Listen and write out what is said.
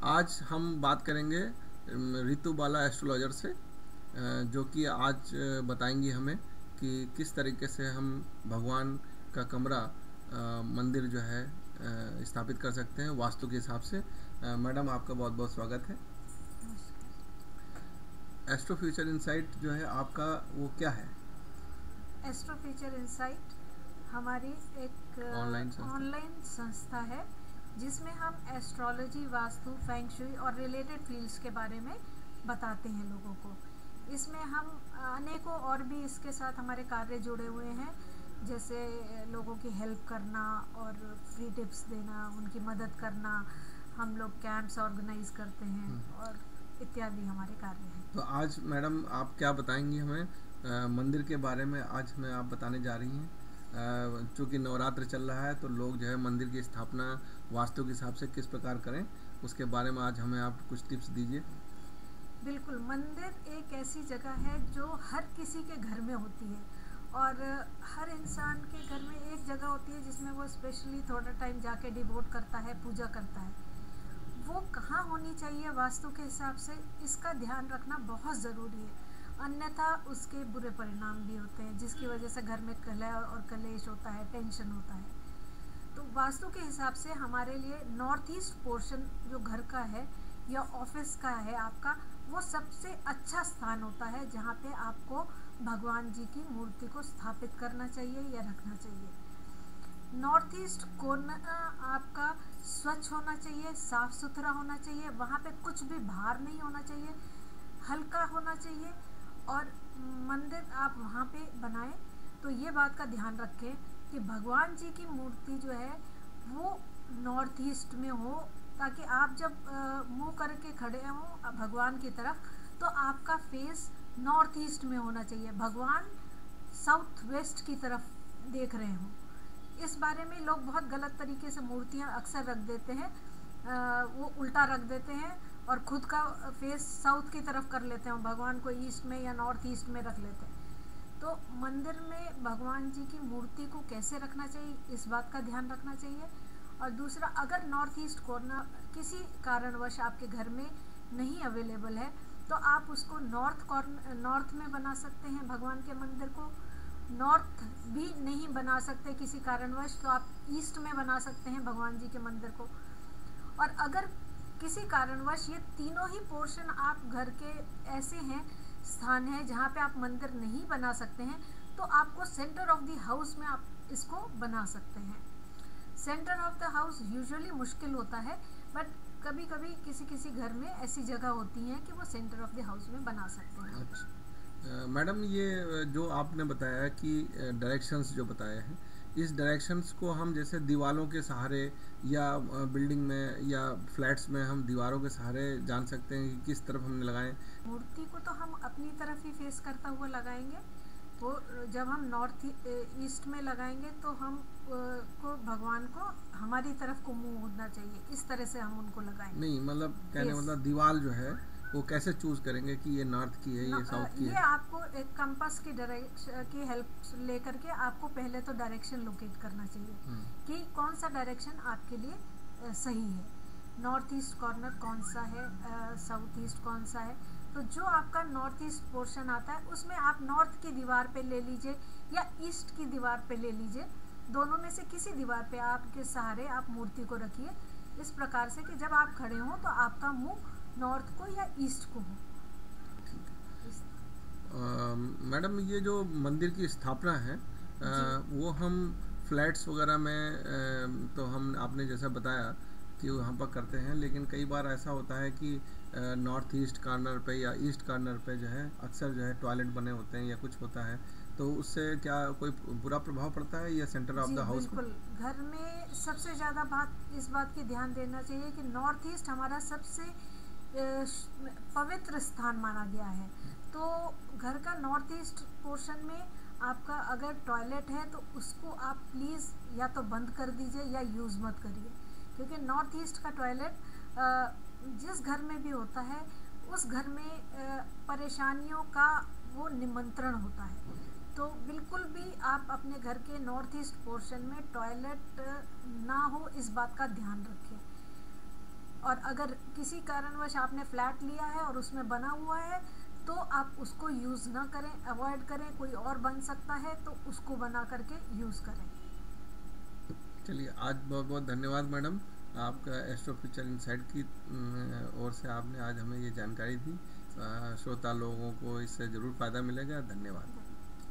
आज हम बात करेंगे रितु बाला एस्ट्रोलॉजर से, जो कि आज बताएंगी हमें कि किस तरीके से हम भगवान का कमरा मंदिर जो है स्थापित कर सकते हैं वास्तु के हिसाब से। मैडम, आपका बहुत बहुत स्वागत है। एस्ट्रो फ्यूचर इंसाइट जो है आपका, वो क्या है? एस्ट्रो फ्यूचर इंसाइट हमारी एक ऑनलाइन संस्था है जिसमें हम एस्ट्रोलॉजी, वास्तु, फेंग शुई और रिलेटेड फील्ड्स के बारे में बताते हैं लोगों को। इसमें हम अनेकों और भी इसके साथ हमारे कार्य जुड़े हुए हैं, जैसे लोगों की हेल्प करना और फ्री टिप्स देना, उनकी मदद करना। हम लोग कैंप्स ऑर्गेनाइज करते हैं और इत्यादि हमारे कार्य हैं। तो आज मैडम आप क्या बताएंगी हमें मंदिर के बारे में? आज हमें आप बताने जा रही हैं। चूँकि नवरात्र चल रहा है तो लोग जो है मंदिर की स्थापना वास्तु के हिसाब से किस प्रकार करें, उसके बारे में आज हमें आप कुछ टिप्स दीजिए। बिल्कुल, मंदिर एक ऐसी जगह है जो हर किसी के घर में होती है और हर इंसान के घर में एक जगह होती है जिसमें वो स्पेशली थोड़ा टाइम जाके डिवोट करता है, पूजा करता है। वो कहाँ होनी चाहिए वास्तु के हिसाब से, इसका ध्यान रखना बहुत ज़रूरी है, अन्यथा उसके बुरे परिणाम भी होते हैं, जिसकी वजह से घर में कलह और कलेश होता है, टेंशन होता है। तो वास्तु के हिसाब से हमारे लिए नॉर्थ ईस्ट पोर्शन जो घर का है या ऑफिस का है आपका, वो सबसे अच्छा स्थान होता है जहाँ पे आपको भगवान जी की मूर्ति को स्थापित करना चाहिए या रखना चाहिए। नॉर्थ ईस्ट कोर्नर आपका स्वच्छ होना चाहिए, साफ सुथरा होना चाहिए, वहाँ पे कुछ भी भार नहीं होना चाहिए, हल्का होना चाहिए। और मंदिर आप वहाँ पे बनाएं तो ये बात का ध्यान रखें कि भगवान जी की मूर्ति जो है वो नॉर्थ ईस्ट में हो, ताकि आप जब मुंह करके खड़े हों भगवान की तरफ तो आपका फेस नॉर्थ ईस्ट में होना चाहिए, भगवान साउथ वेस्ट की तरफ देख रहे हों। इस बारे में लोग बहुत गलत तरीके से मूर्तियां अक्सर रख देते हैं, वो उल्टा रख देते हैं और खुद का फेस साउथ की तरफ कर लेते हैं, भगवान को ईस्ट में या नॉर्थ ईस्ट में रख लेते हैं। तो मंदिर में भगवान जी की मूर्ति को कैसे रखना चाहिए, इस बात का ध्यान रखना चाहिए। और दूसरा, अगर नॉर्थ ईस्ट कॉर्नर किसी कारणवश आपके घर में नहीं अवेलेबल है तो आप उसको नॉर्थ में बना सकते हैं भगवान के मंदिर को। नॉर्थ भी नहीं बना सकते किसी कारणवश तो आप ईस्ट में बना सकते हैं भगवान जी के मंदिर को। और अगर किसी कारणवश ये तीनों ही पोर्शन आप घर के ऐसे हैं, स्थान है जहाँ पे आप मंदिर नहीं बना सकते हैं, तो आपको सेंटर ऑफ द हाउस में आप इसको बना सकते हैं। Centre of the house usually मुश्किल होता है, बट कभी कभी किसी किसी घर में ऐसी जगह होती है कि वो सेंटर ऑफ द हाउस में बना सकते हैं। अच्छा मैडम, ये जो आपने बताया कि डायरेक्शंस जो बताए हैं, इस डायरेक्शंस को हम जैसे दीवारों के सहारे या बिल्डिंग में या फ्लैट्स में हम दीवारों के सहारे जान सकते हैं कि किस तरफ हमने लगाएं? मूर्ति को तो हम अपनी तरफ ही फेस करता हुआ लगाएंगे। वो जब हम नॉर्थ ईस्ट में लगाएंगे तो हम को भगवान को हमारी तरफ को मुंह होना चाहिए, इस तरह से हम उनको लगाएंगे। नहीं, मतलब कहने मतलब दीवार जो है वो कैसे चूज करेंगे कि ये नॉर्थ की है, ये साउथ की ये है? आपको एक कंपास की डायरेक्शन की हेल्प लेकर के आपको पहले तो डायरेक्शन लोकेट करना चाहिए कि कौन सा डायरेक्शन आपके लिए सही है। नॉर्थ ईस्ट कॉर्नर कौन सा है, साउथ ईस्ट कौन सा है। तो जो आपका नॉर्थ ईस्ट पोर्शन आता है उसमें आप नॉर्थ की दीवार पे ले लीजिए या ईस्ट की दीवार पे ले लीजिए, दोनों में से किसी दीवार पे आपके सहारे आप मूर्ति को रखिए, इस प्रकार से कि जब आप खड़े हों तो आपका मुंह नॉर्थ को या ईस्ट को हो। मैडम, ये जो मंदिर की स्थापना है वो हम फ्लैट्स वगैरह में तो हम आपने जैसा बताया कि वहाँ पर करते हैं, लेकिन कई बार ऐसा होता है कि नॉर्थ ईस्ट कॉर्नर पे या ईस्ट कॉर्नर पे जो है अक्सर जो है टॉयलेट बने होते हैं या कुछ होता है, तो उससे क्या कोई बुरा प्रभाव पड़ता है या सेंटर ऑफ द हाउस? बिल्कुल, घर में सबसे ज़्यादा इस बात की ध्यान देना चाहिए कि नॉर्थ ईस्ट हमारा सबसे पवित्र स्थान माना गया है। तो घर का नॉर्थ ईस्ट पोर्शन में आपका अगर टॉयलेट है तो उसको आप प्लीज़ या तो बंद कर दीजिए या यूज़ मत करिए, क्योंकि नॉर्थ ईस्ट का टॉयलेट जिस घर में भी होता है उस घर में परेशानियों का वो निमंत्रण होता है। तो बिल्कुल भी आप अपने घर के नॉर्थ ईस्ट पोर्शन में टॉयलेट ना हो, इस बात का ध्यान रखें। और अगर किसी कारणवश आपने फ्लैट लिया है और उसमें बना हुआ है तो आप उसको यूज़ ना करें, अवॉइड करें। कोई और बन सकता है तो उसको बना करके यूज़ करें। चलिए, आज बहुत बहुत धन्यवाद मैडम, आपका एस्ट्रो फ्यूचर इनसाइट की ओर से आपने आज हमें ये जानकारी दी। श्रोता लोगों को इससे ज़रूर फ़ायदा मिलेगा। धन्यवाद।